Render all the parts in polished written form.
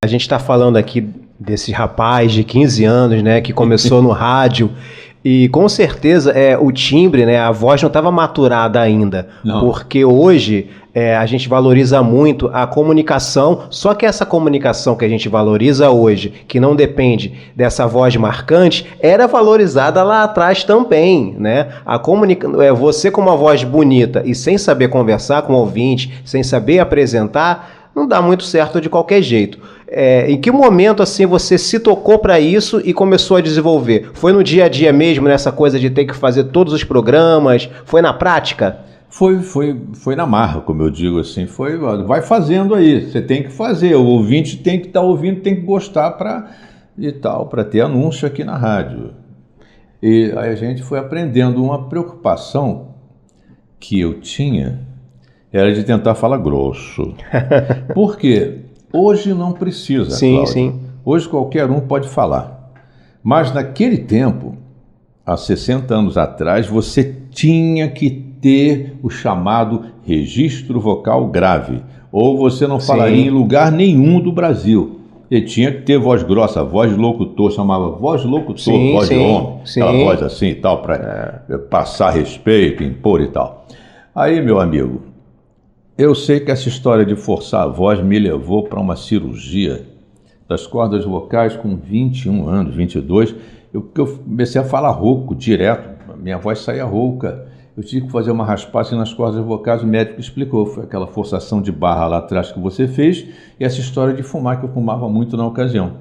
A gente está falando aqui desse rapaz de 15 anos, né, que começou no rádio e com certeza o timbre, né, a voz não estava maturada ainda, Não. porque hoje a gente valoriza muito a comunicação, só que essa comunicação que a gente valoriza hoje, que não depende dessa voz marcante, era valorizada lá atrás também, né? Você com uma voz bonita e sem saber conversar com o ouvinte, sem saber apresentar, não dá muito certo de qualquer jeito. Em que momento assim você se tocou para isso e começou a desenvolver? Foi no dia a dia mesmo, nessa coisa de ter que fazer todos os programas? Foi na prática? Foi na marra, como eu digo assim, vai fazendo aí, você tem que fazer, o ouvinte tem que estar ouvindo, tem que gostar para ter anúncio aqui na rádio. E aí a gente foi aprendendo. Uma preocupação que eu tinha era de tentar falar grosso. Por quê? Hoje não precisa, Sim, Cláudio. sim. Hoje qualquer um pode falar. Mas naquele tempo, há 60 anos atrás, você tinha que ter o chamado registro vocal grave, ou você não falaria em lugar nenhum do Brasil. E tinha que ter voz grossa, voz de locutor, chamava voz de locutor, voz de homem, aquela voz assim e tal, para passar respeito, impor e tal. Aí, meu amigo, eu sei que essa história de forçar a voz me levou para uma cirurgia das cordas vocais com 21 anos, 22, eu comecei a falar rouco direto, minha voz saía rouca. Eu tive que fazer uma raspagem nas cordas vocais, o médico explicou, foi aquela forçação de barra lá atrás que você fez e essa história de fumar, que eu fumava muito na ocasião.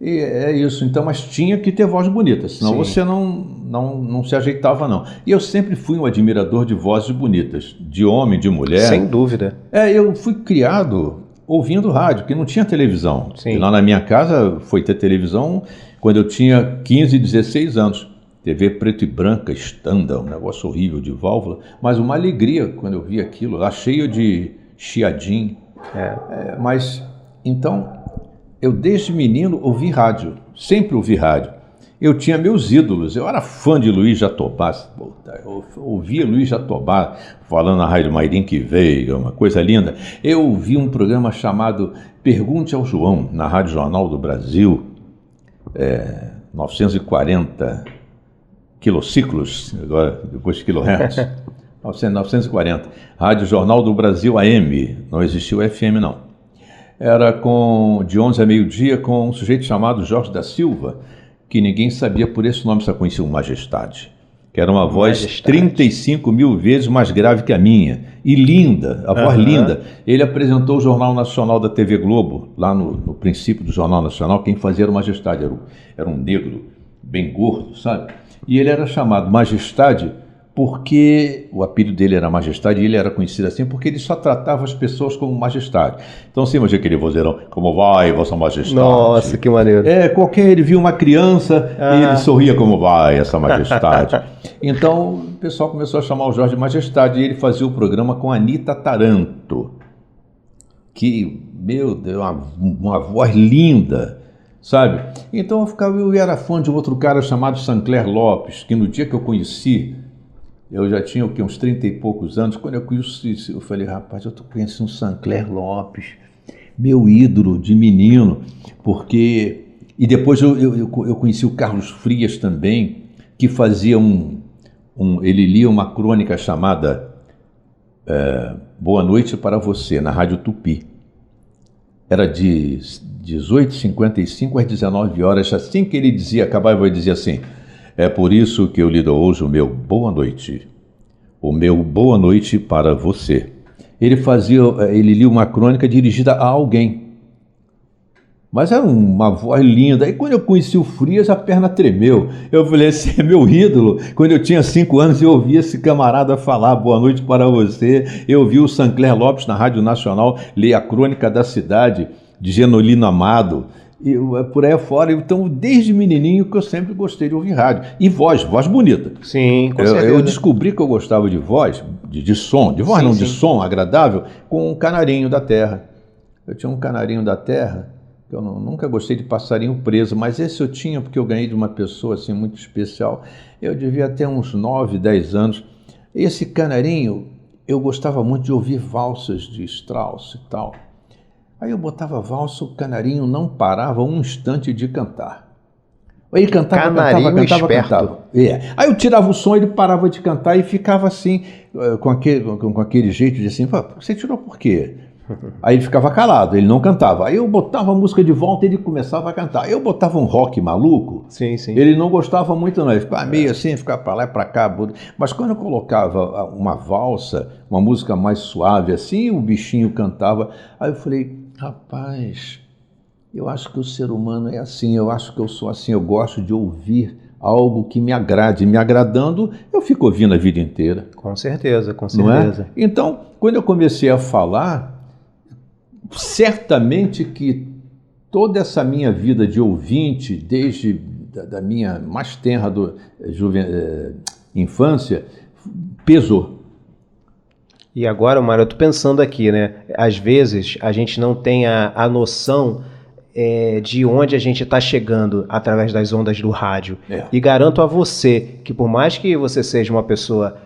E é isso, então, mas tinha que ter voz bonita, senão você não se ajeitava não. E eu sempre fui um admirador de vozes bonitas, de homem, de mulher. Sem dúvida. Eu fui criado ouvindo rádio, porque não tinha televisão. Sim. E lá na minha casa foi ter televisão quando eu tinha 15, 16 anos. TV preto e branca, standard, um negócio horrível de válvula, mas uma alegria quando eu vi aquilo, lá cheio de chiadinho. Mas, então, eu desde menino ouvi rádio, sempre ouvi rádio. Eu tinha meus ídolos, eu era fã de Luiz Jatobá, eu ouvia Luiz Jatobá falando na Rádio Mairink Veiga, uma coisa linda. Eu ouvi um programa chamado Pergunte ao João, na Rádio Jornal do Brasil, 940 quilociclos, agora depois de quilohertz, 940, Rádio Jornal do Brasil AM, não existiu FM não. Era de 11 a meio-dia com um sujeito chamado Jorge da Silva, que ninguém sabia por esse nome, só conhecia o Majestade, que era uma voz 35 mil vezes mais grave que a minha, e linda, a voz linda. Ele apresentou o Jornal Nacional da TV Globo, lá no princípio do Jornal Nacional, quem fazia era o Majestade, era um negro, bem gordo, sabe? E ele era chamado Majestade porque o apelido dele era Majestade e ele era conhecido assim porque ele só tratava as pessoas como Majestade. Então, assim, mas aquele vozeirão, como vai, Vossa Majestade? Nossa, que maneiro. Ele via uma criança e ele sorria, como vai, essa Majestade? Então, o pessoal começou a chamar o Jorge de Majestade e ele fazia o programa com a Anita Taranto, que, meu Deus, uma voz linda, sabe? Então eu era fã de um outro cara chamado Sancler Lopes, que no dia que eu conheci, eu já tinha uns 30 e poucos anos, quando eu conheci, eu falei, rapaz, eu tô conhecendo o Sancler Lopes, meu ídolo de menino, porque... E depois eu conheci o Carlos Frias também, que fazia ele lia uma crônica chamada Boa Noite para Você, na Rádio Tupi. Era de 18h55 às 19 horas, assim que ele acabava e dizia assim, é por isso que eu lhe dou hoje o meu boa noite para você. Ele lia uma crônica dirigida a alguém, mas era uma voz linda. Aí quando eu conheci o Frias, a perna tremeu. Eu falei, esse é meu ídolo. Quando eu tinha 5 anos, eu ouvi esse camarada falar boa noite para você. Eu vi o Sancler Lopes na Rádio Nacional ler a crônica da cidade de Genolino Amado, e por aí afora. Então, desde menininho que eu sempre gostei de ouvir rádio. E voz bonita. Sim, com certeza. Eu descobri que eu gostava de voz, de som, de voz sim, não, sim. De som agradável, com um canarinho da terra. Eu tinha um canarinho da terra, que eu nunca gostei de passarinho preso, mas esse eu tinha porque eu ganhei de uma pessoa assim muito especial. Eu devia ter uns 9, 10 anos. Esse canarinho, eu gostava muito de ouvir valsas de Strauss e tal. Aí eu botava valsa, o canarinho não parava um instante de cantar. Ele cantava, Canarinho cantava. Aí eu tirava o som, ele parava de cantar e ficava assim, com aquele jeito de assim, você tirou por quê? Aí ele ficava calado, ele não cantava. Aí eu botava a música de volta e ele começava a cantar. Aí eu botava um rock maluco, Sim. Ele não gostava muito não, ele ficava meio assim, ficava para lá e para cá. Mas quando eu colocava uma valsa, uma música mais suave assim, o bichinho cantava. Aí eu falei, rapaz, eu acho que o ser humano é assim, eu acho que eu sou assim, eu gosto de ouvir algo que me agrade. Me agradando, eu fico ouvindo a vida inteira. Com certeza, com Não certeza. é? Então, quando eu comecei a falar, certamente que toda essa minha vida de ouvinte, desde da minha mais tenra infância, pesou. E agora, Mário, eu tô pensando aqui, né? Às vezes a gente não tem a noção de onde a gente está chegando através das ondas do rádio. E garanto a você que, por mais que você seja uma pessoa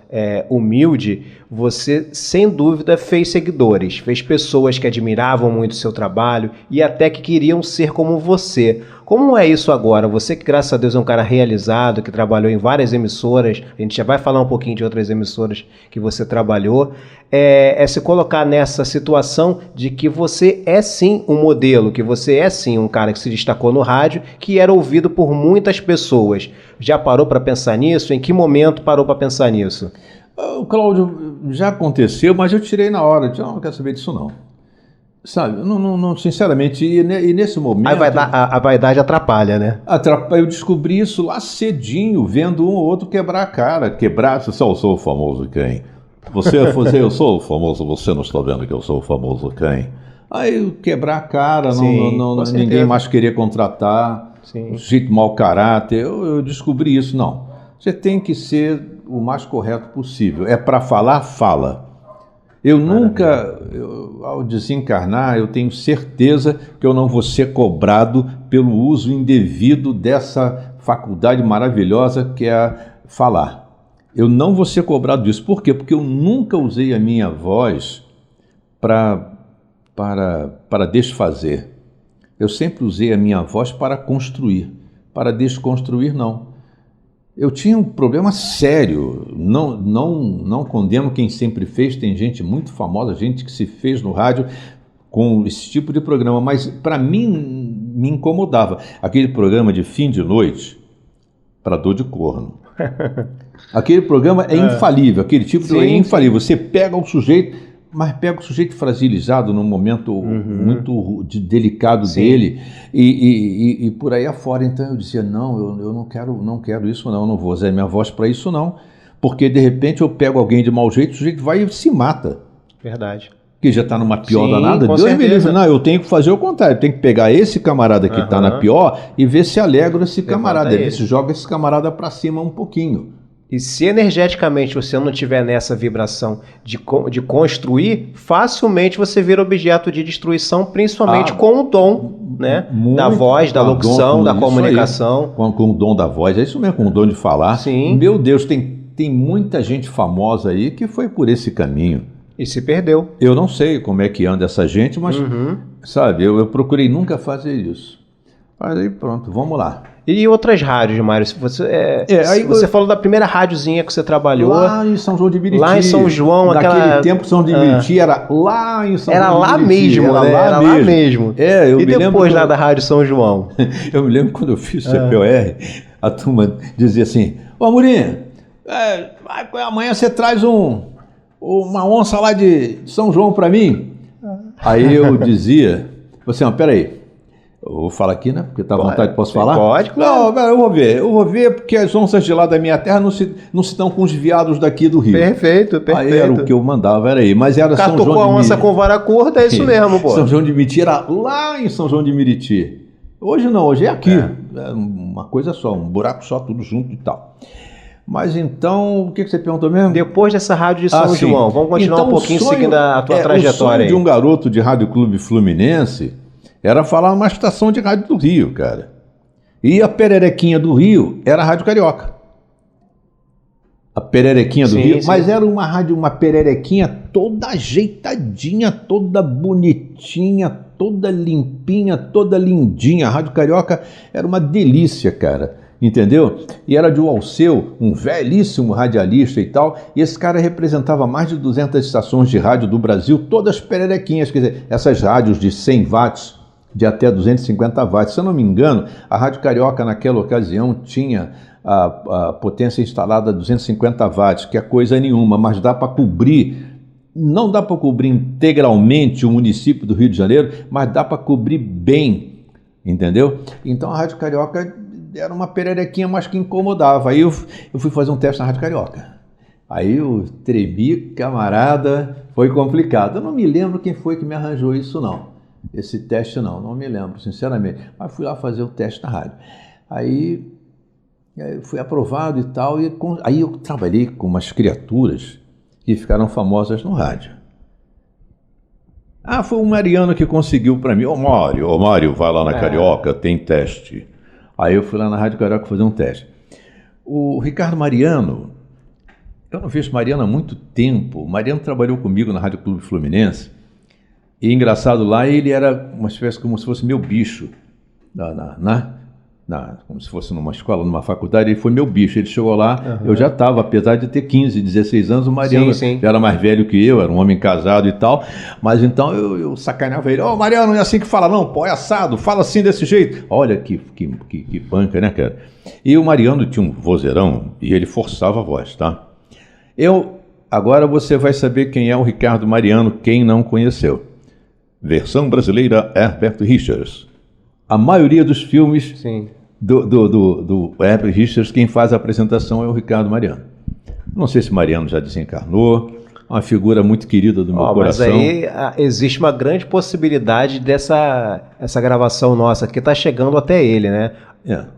humilde, você, sem dúvida, fez seguidores, fez pessoas que admiravam muito o seu trabalho e até que queriam ser como você. Como é isso agora? Você que, graças a Deus, é um cara realizado, que trabalhou em várias emissoras, a gente já vai falar um pouquinho de outras emissoras que você trabalhou, se colocar nessa situação de que você é sim um modelo, que você é sim um cara que se destacou no rádio, que era ouvido por muitas pessoas. Já parou para pensar nisso? Em que momento parou para pensar nisso? Cláudio, já aconteceu, mas eu tirei na hora. Eu não quero saber disso não. Sabe, não, sinceramente, e nesse momento... A vaidade atrapalha, né? Eu descobri isso lá cedinho, vendo um ou outro quebrar a cara. Eu sou o famoso quem? Eu sou o famoso, você não está vendo que eu sou o famoso quem? Aí quebrar a cara, ninguém mais queria contratar, jeito mau caráter, eu descobri isso. Não, você tem que ser o mais correto possível. É para falar, fala. Eu nunca, ao desencarnar, eu tenho certeza que eu não vou ser cobrado pelo uso indevido dessa faculdade maravilhosa que é falar. Eu não vou ser cobrado disso. Por quê? Porque eu nunca usei a minha voz para desfazer. Eu sempre usei a minha voz para construir. Para desconstruir, não. Eu tinha um problema sério, não condeno quem sempre fez, tem gente muito famosa, gente que se fez no rádio com esse tipo de programa, mas para mim me incomodava. Aquele programa de fim de noite, para dor de corno. Aquele programa é infalível, aquele tipo de é infalível. Você pega o sujeito, mas pega o sujeito fragilizado num momento muito delicado dele e por aí afora. Então eu dizia, eu não quero isso não vou usar minha voz para isso não, porque de repente eu pego alguém de mau jeito, o sujeito vai e se mata. Verdade. Que já está numa pior danada, Deus me livre. Não, eu tenho que fazer o contrário, eu tenho que pegar esse camarada que está na pior e ver se alegra esse camarada, ver se joga esse camarada para cima um pouquinho. E se energeticamente você não tiver nessa vibração de construir, facilmente você vira objeto de destruição, principalmente com o dom, né? Da voz, da locução, da comunicação. Com o dom da voz, é isso mesmo, com o dom de falar. Sim. Meu Deus, tem muita gente famosa aí que foi por esse caminho. E se perdeu. Eu não sei como é que anda essa gente, mas, sabe, eu procurei nunca fazer isso. Mas aí pronto, vamos lá. E outras rádios, Mário? Você falou da primeira rádiozinha que você trabalhou. Lá em São João de Meriti. Lá em São João. Naquele tempo, São João de Meriti era lá em São João de Meriti. Era lá mesmo. E depois lá da Rádio São João? Eu me lembro quando eu fiz o CPOR, a turma dizia assim, ô Amorim, amanhã você traz uma onça lá de São João para mim. Aí eu dizia, peraí, eu vou falar aqui, né? Porque tá à vontade, posso falar? Pode, claro. Não, eu vou ver porque as onças de lá da minha terra não se estão com os veados daqui do Rio. Perfeito. Aí era o que eu mandava, era aí. Mas era São João de Meriti. Catucou a onça com vara curta, é isso mesmo, pô. São João de Meriti era lá em São João de Meriti. Hoje não, hoje é aqui. É uma coisa só, um buraco só, tudo junto e tal. Mas então, o que você perguntou mesmo? Depois dessa rádio de São João, vamos continuar então, um pouquinho seguindo a tua trajetória aí. O sonho de um garoto de Rádio Clube Fluminense era falar numa estação de rádio do Rio, cara. E a pererequinha do Rio era a Rádio Carioca. A Pererequinha do Sim, Rio, sim. mas era uma rádio, uma pererequinha toda ajeitadinha, toda bonitinha, toda limpinha, toda lindinha. A Rádio Carioca era uma delícia, cara, entendeu? E era de um Alceu, um velhíssimo radialista e tal, e esse cara representava mais de 200 estações de rádio do Brasil, todas pererequinhas, quer dizer, essas rádios de 100 watts, de até 250 watts. Se eu não me engano, a Rádio Carioca naquela ocasião tinha a potência instalada a 250 watts, que é coisa nenhuma, mas dá para cobrir, não dá para cobrir integralmente o município do Rio de Janeiro, mas dá para cobrir bem, entendeu? Então a Rádio Carioca era uma pererequinha, mas que incomodava. Aí eu fui fazer um teste na Rádio Carioca. Aí eu tremi, camarada, foi complicado. Eu não me lembro quem foi que me arranjou isso, não. Esse teste não me lembro, sinceramente. Mas fui lá fazer o teste na rádio. Aí fui aprovado e tal, e aí eu trabalhei com umas criaturas que ficaram famosas no rádio. Ah, foi o Mariano que conseguiu para mim. Ô Mário, vai lá na Carioca, tem teste. Aí eu fui lá na Rádio Carioca fazer um teste. O Ricardo Mariano, eu não vejo Mariano há muito tempo. O Mariano trabalhou comigo na Rádio Clube Fluminense. E engraçado, lá ele era uma espécie como se fosse meu bicho. Como se fosse numa escola, numa faculdade, ele foi meu bicho. Ele chegou lá, eu já estava, apesar de ter 15, 16 anos, o Mariano era mais velho que eu, era um homem casado e tal, mas então eu sacaneava ele. Ô Mariano, não é assim que fala não, pô, é assado, fala assim desse jeito. Olha que banca, né, cara? E o Mariano tinha um vozeirão e ele forçava a voz, tá? Agora você vai saber quem é o Ricardo Mariano, quem não conheceu. Versão brasileira, Herbert Richards. A maioria dos filmes do Herbert Richards, quem faz a apresentação é o Ricardo Mariano. Não sei se Mariano já desencarnou, uma figura muito querida do meu coração. Mas aí existe uma grande possibilidade essa gravação nossa, que está chegando até ele, né?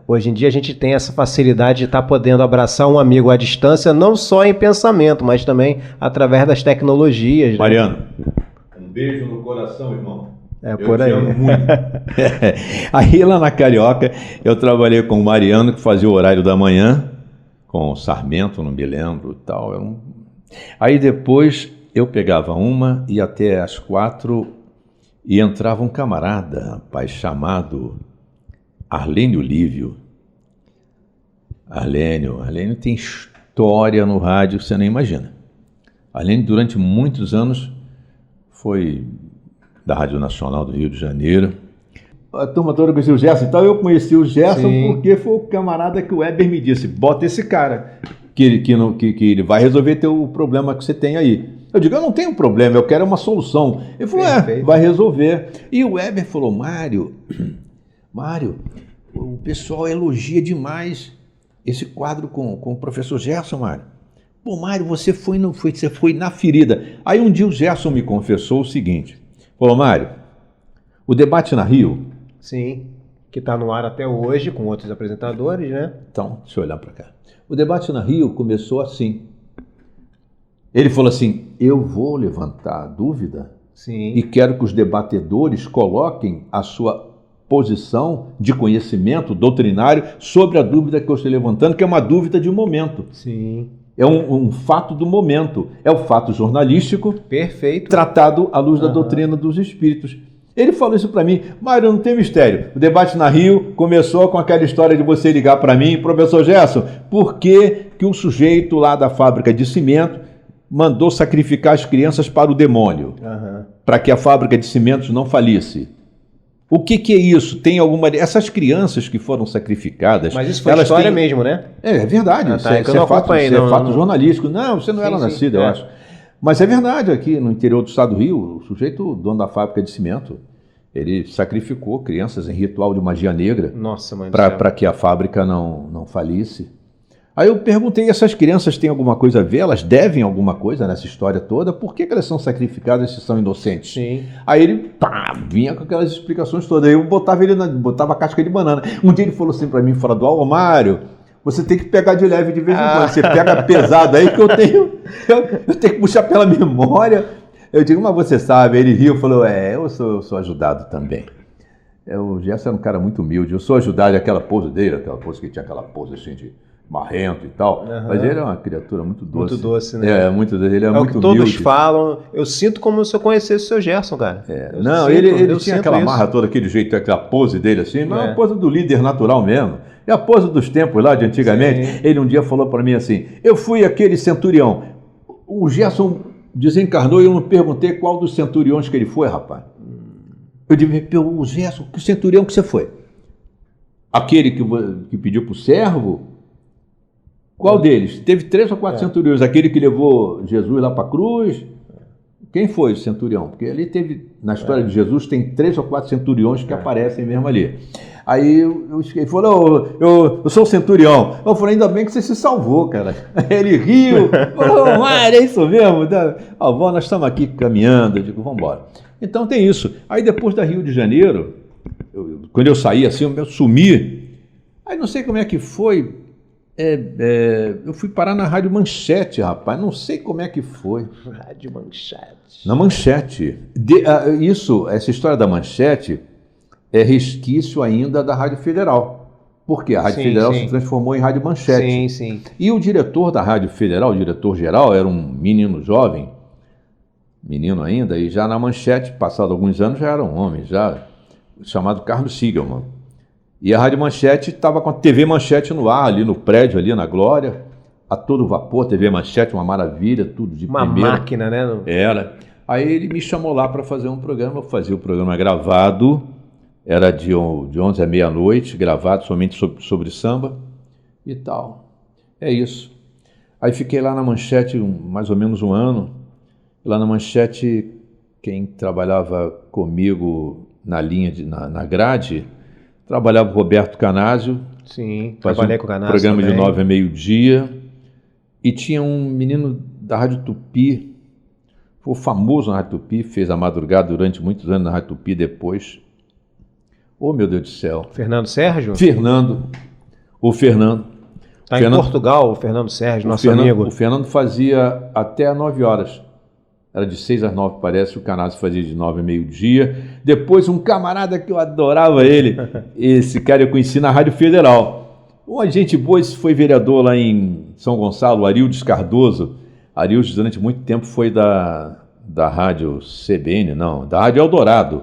Hoje em dia a gente tem essa facilidade de estar podendo abraçar um amigo à distância, não só em pensamento, mas também através das tecnologias. Mariano, um beijo no coração, irmão. Por aí. Eu te amo muito. Aí lá na Carioca, eu trabalhei com o Mariano, que fazia o horário da manhã, com o Sarmento, não me lembro e tal. Aí depois eu pegava uma e até às 4 e entrava um camarada, rapaz, chamado Arlênio Lívio. Arlênio tem história no rádio, você nem imagina. Arlênio, durante muitos anos, foi da Rádio Nacional do Rio de Janeiro. A turma toda conhecia o Gerson, então eu conheci o Gerson porque foi o camarada que o Weber me disse, bota esse cara, que ele vai resolver teu problema que você tem aí. Eu digo, eu não tenho problema, eu quero uma solução. Ele falou, vai resolver. E o Weber falou, Mário, o pessoal elogia demais esse quadro com o professor Gerson, Mário. Pô, Mário, você foi na ferida. Aí um dia o Gerson me confessou o seguinte, falou, Mário, o debate na Rio... Sim, que está no ar até hoje, com outros apresentadores, né? Então, deixa eu olhar para cá. O debate na Rio começou assim. Ele falou assim, eu vou levantar a dúvida e quero que os debatedores coloquem a sua posição de conhecimento doutrinário sobre a dúvida que eu estou levantando, que é uma dúvida de momento. Sim. É um fato do momento, é o fato jornalístico perfeito, tratado à luz da doutrina dos espíritos. Ele falou isso para mim, Mário, não tem mistério, o debate na Rio começou com aquela história de você ligar para mim, professor Gerson, por que o sujeito lá da fábrica de cimento mandou sacrificar as crianças para o demônio, para que a fábrica de cimentos não falisse? O que é isso? Tem alguma... Essas crianças que foram sacrificadas... Mas isso foi história mesmo, né? É verdade. Isso é fato jornalístico. Não, você não era nascido, eu acho. Mas é verdade, aqui no interior do estado do Rio, o sujeito, dono da fábrica de cimento, ele sacrificou crianças em ritual de magia negra para que a fábrica não falisse. Aí eu perguntei, essas crianças têm alguma coisa a ver? Elas devem alguma coisa nessa história toda? Por que elas são sacrificadas se são inocentes? Sim. Aí ele vinha com aquelas explicações todas. Aí eu botava a casca de banana. Um dia ele falou assim para mim, fora do ar, Mário, você tem que pegar de leve de vez em quando. Você pega pesado aí que eu tenho que puxar pela memória. Eu digo, mas você sabe. Ele riu e falou, eu sou ajudado também. O Gerson era um cara muito humilde. Eu sou ajudado, aquela pose dele, aquela pose que tinha aquela pose assim marrento e tal, mas ele é uma criatura muito doce. Muito doce, né? Muito doce, ele é o muito que todos humilde. falam. Eu sinto como se eu conhecesse o seu Gerson, cara. Não, ele tinha aquela marra toda, aquele jeito, aquela pose dele assim, mas é a pose do líder natural mesmo. É a pose dos tempos lá de antigamente. Sim. Ele um dia falou para mim assim, eu fui aquele centurião. O Gerson desencarnou e eu não perguntei qual dos centuriões que ele foi, rapaz. Eu disse, o Gerson, que centurião que você foi? Aquele que pediu para o servo? Qual deles? Teve 3 ou 4 centuriões. Aquele que levou Jesus lá para a cruz? Quem foi o centurião? Porque ali teve, na história de Jesus, tem 3 ou 4 centuriões que aparecem mesmo ali. Aí ele falou, eu sou o centurião. Eu falei, ainda bem que você se salvou, cara. Ele riu, falou, Mário, é isso mesmo? Nós estamos aqui caminhando. Eu digo, vamos embora. Então tem isso. Aí depois da Rio de Janeiro, quando eu saí assim, eu sumi. Aí não sei como é que foi. Eu fui parar na Rádio Manchete, rapaz. Não sei como é que foi. Rádio Manchete. Na Manchete. Essa história da Manchete é resquício ainda da Rádio Federal. Porque a Rádio Federal se transformou em Rádio Manchete. Sim, sim. E o diretor da Rádio Federal, o diretor-geral, era um menino jovem, menino ainda, e já na Manchete, passado alguns anos, já era um homem, já chamado Carlos Sigelman. E a Rádio Manchete estava com a TV Manchete no ar, ali no prédio, ali na Glória, a todo vapor, TV Manchete, uma maravilha, tudo de primeira. Uma máquina, né? Era. Aí ele me chamou lá para fazer um programa, eu fazia o programa gravado, era de 11 à meia-noite, gravado somente sobre samba e tal. É isso. Aí fiquei lá na Manchete mais ou menos um ano. Lá na Manchete, quem trabalhava comigo na linha, na grade, trabalhava o Roberto Canásio. Sim, trabalhei com o Canásio programa também. De 9 a meio-dia. E tinha um menino da Rádio Tupi, foi famoso na Rádio Tupi, fez a madrugada durante muitos anos na Rádio Tupi depois. Oh, meu Deus do céu. Fernando Sérgio? O Fernando. Está em Portugal, o Fernando Sérgio, nosso amigo. O Fernando fazia até às 9 horas. Era de 6 às 9, parece. O Canásio fazia de 9 a meio-dia. Depois, um camarada que eu adorava ele. Esse cara eu conheci na Rádio Federal. Uma gente boa, esse foi vereador lá em São Gonçalo, Arildes Cardoso. Arildes, durante muito tempo, foi da Rádio CBN, não, da Rádio Eldorado.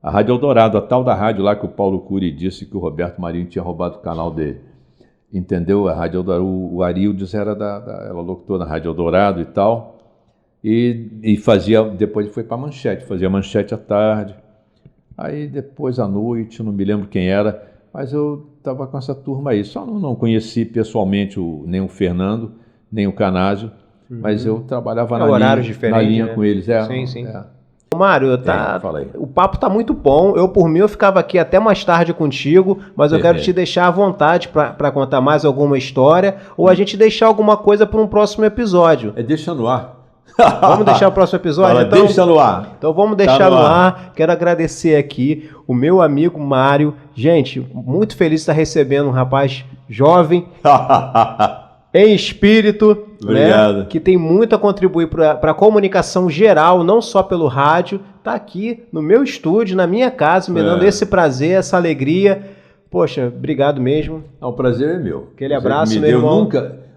A Rádio Eldorado, a tal da rádio lá que o Paulo Cury disse que o Roberto Marinho tinha roubado o canal dele. Entendeu? A Rádio Eldorado, o Arildes era era locutor na Rádio Eldorado e tal. E fazia, depois foi para Manchete, fazia Manchete à tarde. Aí depois à noite, não me lembro quem era, mas eu estava com essa turma aí. Só não conheci pessoalmente nem o Fernando, nem o Canásio, mas eu trabalhava na linha né? Com eles. Sim. Mário, o papo tá muito bom. Por mim, eu ficava aqui até mais tarde contigo, mas eu quero te deixar à vontade para contar mais alguma história ou a gente deixar alguma coisa para um próximo episódio. Deixa no ar. Vamos deixar o próximo episódio? Então, deixa no ar. Então vamos deixar no ar. Quero agradecer aqui o meu amigo Mário. Gente, muito feliz de estar recebendo um rapaz jovem, em espírito, né, que tem muito a contribuir para a comunicação geral, não só pelo rádio. Está aqui no meu estúdio, na minha casa, me dando esse prazer, essa alegria. Poxa, obrigado mesmo. O prazer é meu. Aquele abraço, meu irmão.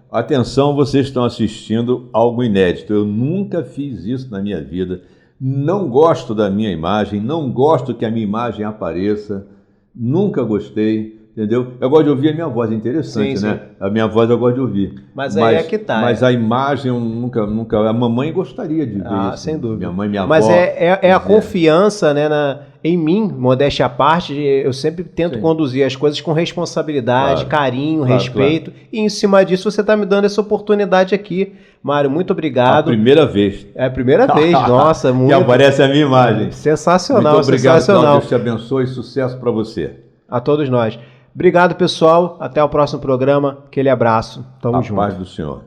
Atenção, vocês estão assistindo algo inédito. Eu nunca fiz isso na minha vida. Não gosto da minha imagem, não gosto que a minha imagem apareça. Nunca gostei, entendeu? Eu gosto de ouvir a minha voz, é interessante, né? A minha voz eu gosto de ouvir. Mas aí é que tá. Mas a imagem eu nunca... A mamãe gostaria de ver isso. Sem dúvida. Minha mãe, minha avó. Mas é a confiança, né, em mim, modéstia à parte. Eu sempre tento conduzir as coisas com responsabilidade, carinho, respeito. E em cima disso você está me dando essa oportunidade aqui. Mário, muito obrigado. A primeira vez. É a primeira vez, nossa, muito. E aparece a minha imagem. Sensacional, muito obrigado, sensacional. Deus te abençoe e sucesso para você. A todos nós. Obrigado, pessoal. Até o próximo programa. Aquele abraço. Tamo junto. A paz do Senhor.